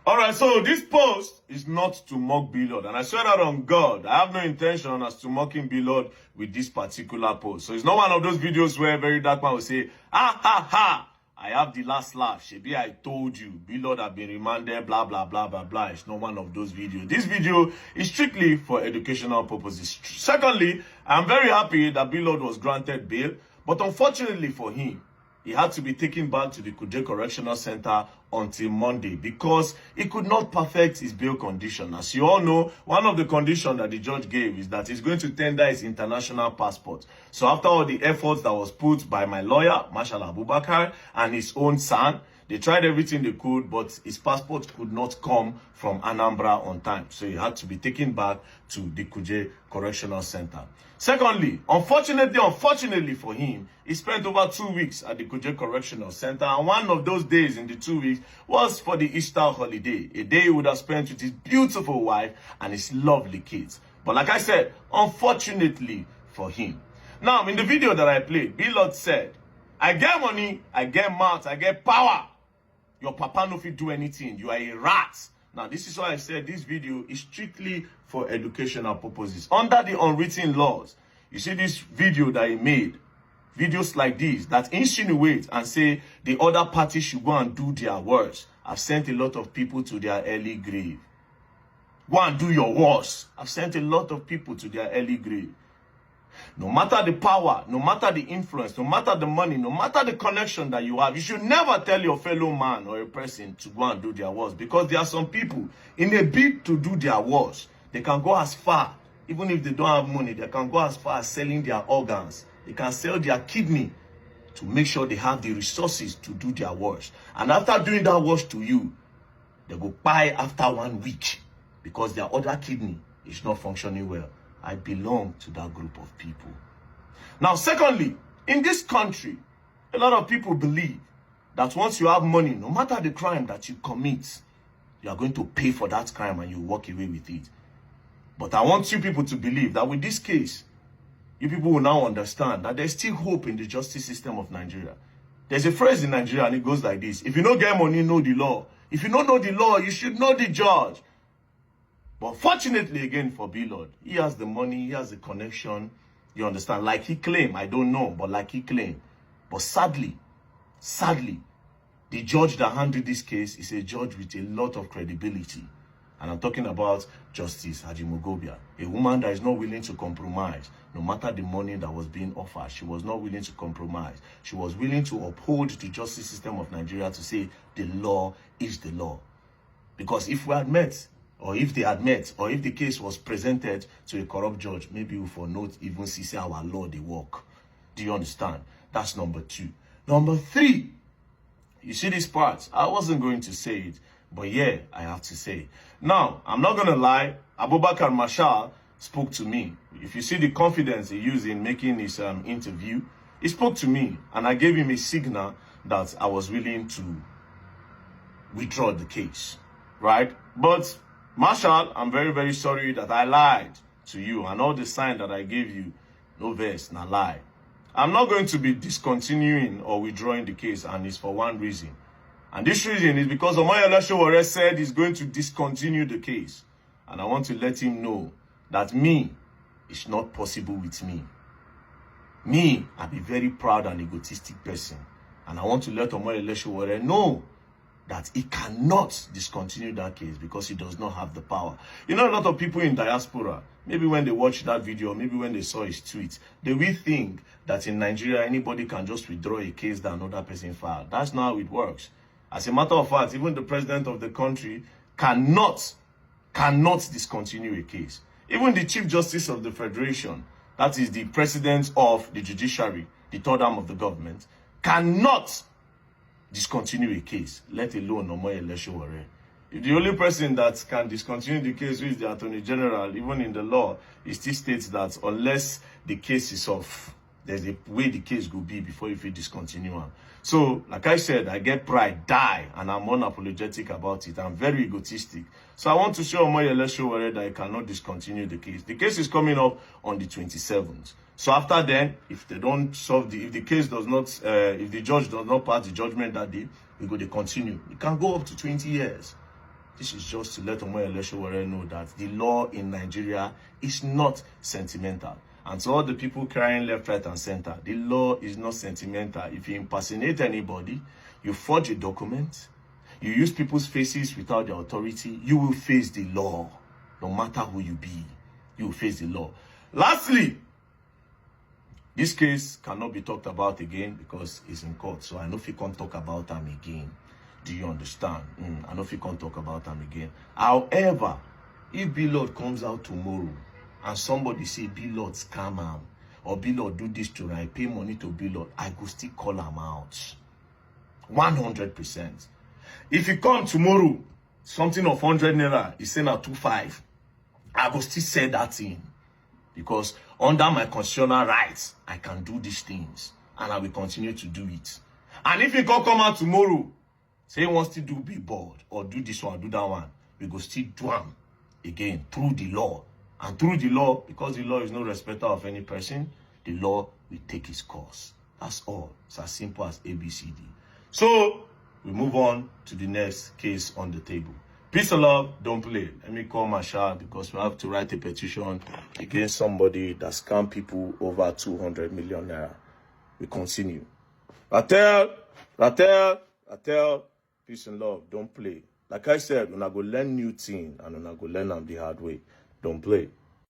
All right, so this post is not to mock B-Lord, and I swear that on God, I have no intention as to mocking B-Lord with this particular post. So it's not one of those videos where very dark man will say, ha ha ha, I have the last laugh. Shebi, I told you, B-Lord have been remanded, blah, blah, blah, blah, blah. It's not one of those videos. This video is strictly for educational purposes. Secondly, I'm very happy that B-Lord was granted bail, but unfortunately for him, he had to be taken back to the Kuje Correctional Center until Monday because he could not perfect his bail condition. As you all know, one of the conditions that the judge gave is that he's going to tender his international passport. So after all the efforts that was put by my lawyer, Marshal Abubakar, and his own son, they tried everything they could, but his passport could not come from Anambra on time. So he had to be taken back to the Kuje Correctional Center. Secondly, unfortunately for him, he spent over 2 weeks at the Kuje Correctional Center. And one of those days in the 2 weeks was for the Easter holiday. A day he would have spent with his beautiful wife and his lovely kids. But like I said, unfortunately for him. Now, in the video that I played, B-Lord said, I get money, I get mouth, I get power. Your papa no fit do anything. You are a rat. Now, this is why I said this video is strictly for educational purposes. Under the unwritten laws, you see this video that he made, videos like this that insinuate and say the other party should go and do their worst. I've sent a lot of people to their early grave. Go and do your worst. I've sent a lot of people to their early grave. No matter the power, no matter the influence, no matter the money, no matter the connection that you have, you should never tell your fellow man or a person to go and do their worst. Because there are some people, in a bid to do their worst, they can go as far, even if they don't have money, they can go as far as selling their organs. They can sell their kidney to make sure they have the resources to do their worst. And after doing that worst to you, they go buy after 1 week because their other kidney is not functioning well. I belong to that group of people. Now, secondly, in this country, a lot of people believe that once you have money, no matter the crime that you commit, you are going to pay for that crime and you walk away with it. But I want you people to believe that with this case, you people will now understand that there's still hope in the justice system of Nigeria. There's a phrase in Nigeria and it goes like this. If you don't get money, know the law. If you don't know the law, you should know the judge. But fortunately, again, for B-Lord, he has the money, he has the connection, you understand? Like he claimed, I don't know, but like he claimed. But sadly, the judge that handled this case is a judge with a lot of credibility. And I'm talking about Justice Ajimogobia, a woman that is not willing to compromise. No matter the money that was being offered, she was not willing to compromise. She was willing to uphold the justice system of Nigeria to say the law is the law. Because if we had met, or if they had met, or if the case was presented to a corrupt judge, maybe we will not even see our law they work. Do you understand? That's number 2. Number 3, you see this part? I wasn't going to say it, but yeah, I have to say it. Now, I'm not going to lie, Abubakar Marshal spoke to me. If you see the confidence he used in making his interview, he spoke to me, and I gave him a signal that I was willing to withdraw the case, right? But Marshal, I'm very, very sorry that I lied to you, and all the sign that I gave you, no verse, no lie. I'm not going to be discontinuing or withdrawing the case, and it's for one reason. And this reason is because Omoyele Sowore said he's going to discontinue the case. And I want to let him know that it's not possible with me. I'm a very proud and egotistic person. And I want to let Omoyele Sowore know that he cannot discontinue that case because he does not have the power. You know, a lot of people in diaspora, maybe when they watch that video, maybe when they saw his tweets, they will think that in Nigeria, anybody can just withdraw a case that another person filed. That's not how it works. As a matter of fact, even the president of the country cannot discontinue a case. Even the Chief Justice of the Federation, that is the president of the judiciary, the third arm of the government, cannot discontinue a case, let alone Omoyele Sowore. The only person that can discontinue the case is the Attorney General. Even in the law, it still states that unless the case is off, there's a way the case will be before if you discontinue it. So, like I said, I get pride, and I'm unapologetic about it. I'm very egotistic. So I want to show Omoyele Sowore that I cannot discontinue the case. The case is coming up on the 27th. So after then, if they don't solve if the case does not, if the judge does not pass the judgment that day, we go to continue. It can go up to 20 years. This is just to let Omoyele Sowore know that the law in Nigeria is not sentimental. And to all the people crying left, right, and center, the law is not sentimental. If you impersonate anybody, you forge a document, you use people's faces without the authority, you will face the law. No matter who you be, you will face the law. Lastly, this case cannot be talked about again because it's in court. So I know if you can't talk about them again. Do you understand? I know if you can't talk about them again. However, if B-Lord comes out tomorrow and somebody say B-Lord scam him or B-Lord do this to I pay money to B-Lord, I go still call him out. 100%. If he come tomorrow, something of 100 naira, he say na 25, I go still say that thing. Because under my constitutional rights, I can do these things. And I will continue to do it. And if he come out tomorrow, say he wants to do billboard or do this one, do that one, we go still do them again through the law. And through the law, because the law is no respecter of any person, the law will take its course. That's all. It's as simple as ABCD. So, we move on to the next case on the table. Peace and love, don't play. Let me call Marshall because we have to write a petition against somebody that scammed people over 200 million naira. We continue. Ratel, peace and love, don't play. Like I said, when I go learn new thing and when I go learn them the hard way, don't play.